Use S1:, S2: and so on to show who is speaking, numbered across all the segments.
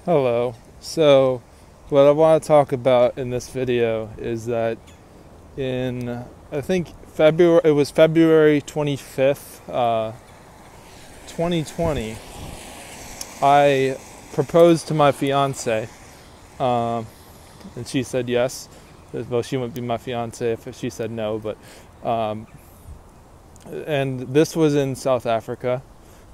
S1: Hello. So, what I want to talk about in this video is that in, I think it was February 25th, 2020, I proposed to my fiance, and she said yes. Well, she wouldn't be my fiance if she said no, but, and this was in South Africa.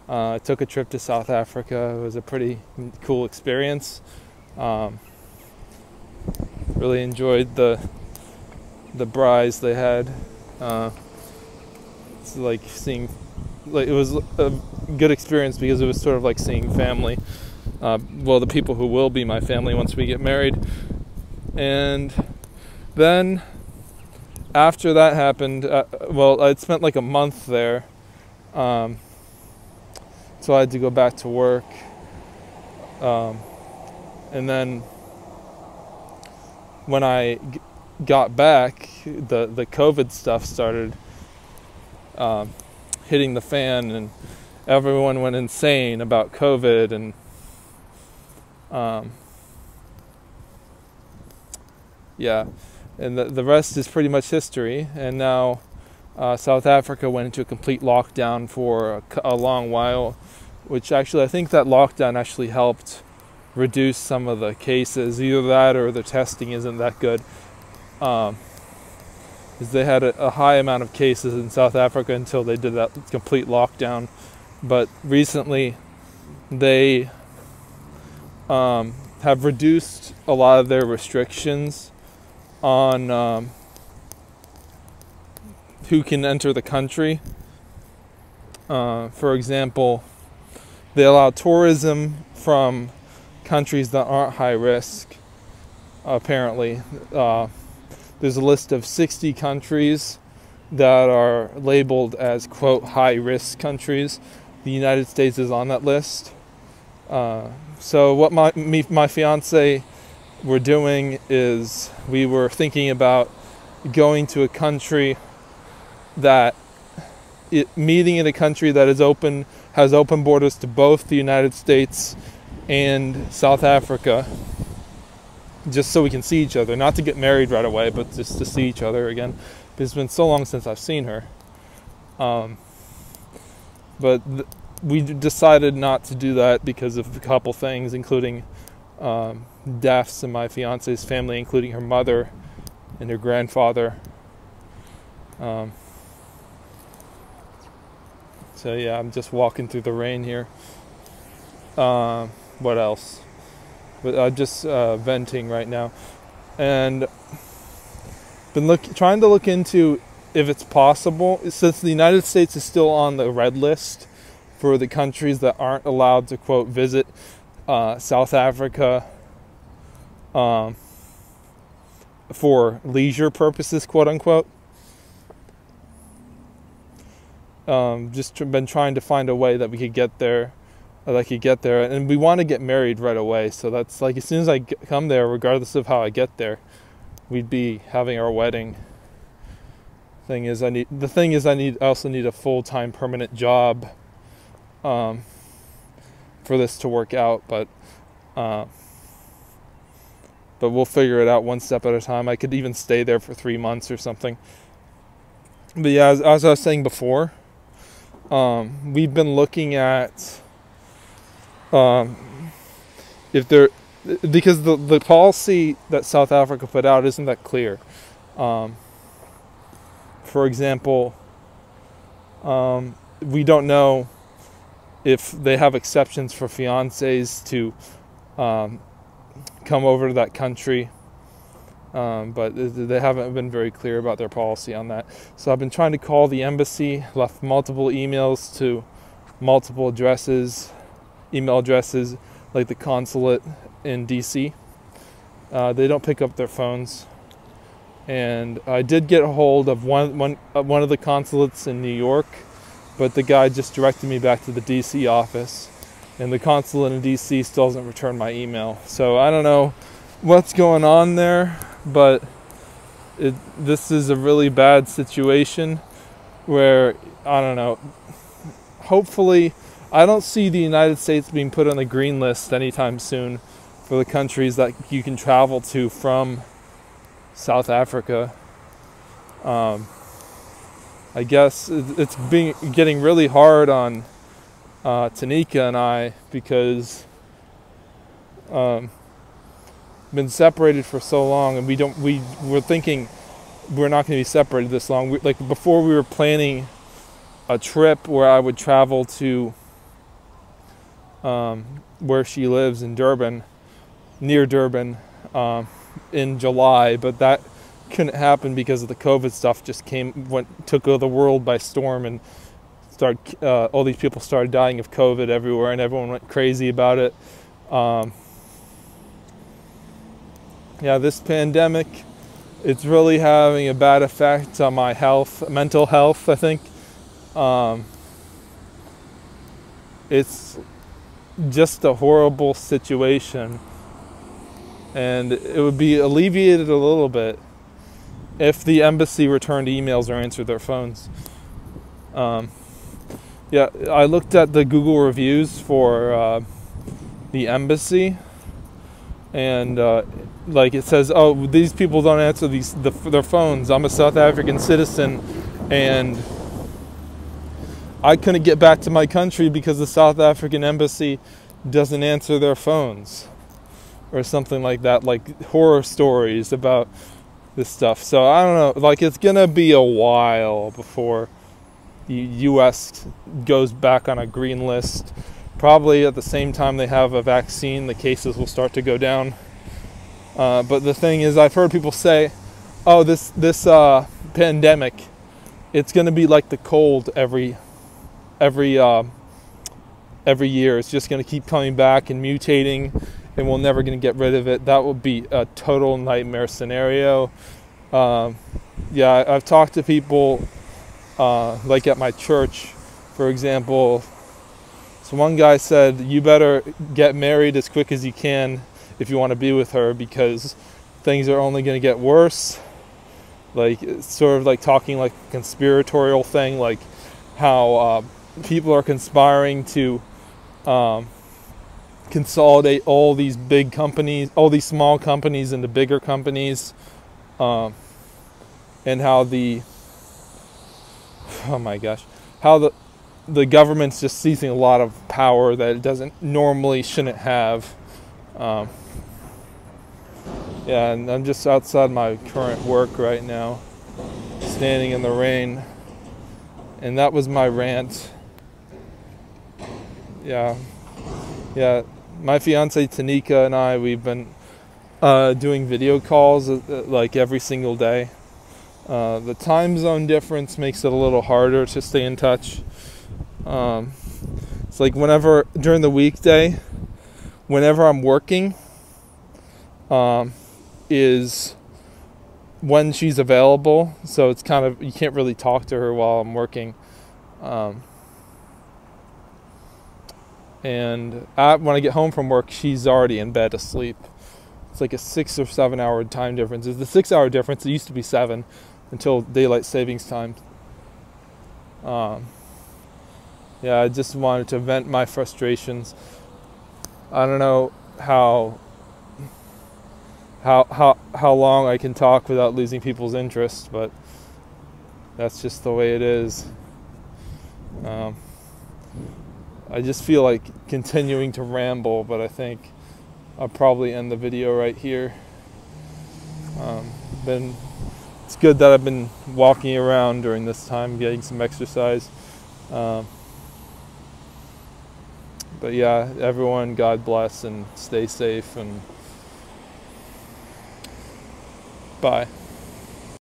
S1: I took a trip to South Africa. It was a pretty cool experience. Really enjoyed the braais they had. It's like seeing, like, it was a good experience because it was sort of like seeing family. Well, the people who will be my family once we get married. And then after that happened, well, I'd spent like a month there. So I had to go back to work. And then when I got back, the COVID stuff started hitting the fan, and everyone went insane about COVID, and yeah, and the rest is pretty much history. And now South Africa went into a complete lockdown for a long while, which actually I think that lockdown actually helped reduce some of the cases. Either that or the testing isn't that good. Because they had a high amount of cases in South Africa until they did that complete lockdown. But recently they have reduced a lot of their restrictions on who can enter the country. For example, they allow tourism from countries that aren't high risk. Apparently, there's a list of 60 countries that are labeled as, quote, high risk countries. The United States is on that list. So what my fiance were doing is we were thinking about going to a country that meeting in a country that is open, has open borders to both the United States and South Africa, just so we can see each other. Not to get married right away, but just to see each other again. It's been so long since I've seen her. But we decided not to do that because of a couple things, including deaths in my fiance's family, including her mother and her grandfather. So yeah, I'm just walking through the rain here. What else? But I'm just venting right now, and been trying to look into if it's possible, since the United States is still on the red list for the countries that aren't allowed to, quote, visit South Africa for leisure purposes, quote unquote. Just been trying to find a way that we could get there, and we want to get married right away. So that's like, as soon as I come there, regardless of how I get there, we'd be having our wedding. I also need a full-time permanent job for this to work out, but we'll figure it out one step at a time. I could even stay there for 3 months or something. But yeah, as I was saying before, we've been looking at because the policy that South Africa put out isn't that clear. For example, we don't know if they have exceptions for fiancés to come over to that country. But they haven't been very clear about their policy on that. So I've been trying to call the embassy, left multiple emails to multiple email addresses, like the consulate in DC. They don't pick up their phones. And I did get a hold of one of the consulates in New York, but the guy just directed me back to the DC office. And the consulate in DC still hasn't returned my email. So I don't know what's going on there, but this is a really bad situation where, I don't know, hopefully I don't see the United States being put on the green list anytime soon, for the countries that you can travel to from South Africa. I guess it's getting really hard on Tanika and I, because been separated for so long, and we're thinking we're not going to be separated this long. Like before, we were planning a trip where I would travel to where she lives in Durban, near Durban, in July, but that couldn't happen because of the COVID stuff. Just took the world by storm, and all these people started dying of COVID everywhere, and everyone went crazy about it. This pandemic, it's really having a bad effect on my mental health, I think. It's just a horrible situation, and it would be alleviated a little bit if the embassy returned emails or answered their phones. I looked at the Google reviews for the embassy, and it says, oh, these people don't answer their phones. I'm a South African citizen, and I couldn't get back to my country because the South African embassy doesn't answer their phones, or something like that, like horror stories about this stuff. So I don't know, it's gonna be a while before the US goes back on a green list. Probably at the same time they have a vaccine, the cases will start to go down. But the thing is, I've heard people say, oh, this pandemic, it's gonna be like the cold every year. It's just going to keep coming back and mutating, and we're never going to get rid of it. That would be a total nightmare scenario. I've talked to people like at my church, for example. So one guy said, you better get married as quick as you can if you want to be with her, because things are only going to get worse. Sort of like talking like a conspiratorial thing, like how people are conspiring to consolidate all these big companies, all these small companies into bigger companies, and how how the government's just seizing a lot of power that it shouldn't have. And I'm just outside my current work right now, standing in the rain, and that was my rant. My fiance Tanika and I, we've been doing video calls like every single day. The time zone difference makes it a little harder to stay in touch. It's like during the weekday, whenever I'm working, is when she's available. So it's kind of, you can't really talk to her while I'm working. And when I get home from work, she's already in bed asleep. It's like a 6 or 7 hour time difference. It's the 6 hour difference. It used to be 7 until daylight savings time. I just wanted to vent my frustrations. I don't know how long I can talk without losing people's interest, but that's just the way it is. I just feel like continuing to ramble, but I think I'll probably end the video right here. It's good that I've been walking around during this time, getting some exercise. But yeah, everyone, God bless and stay safe, and bye.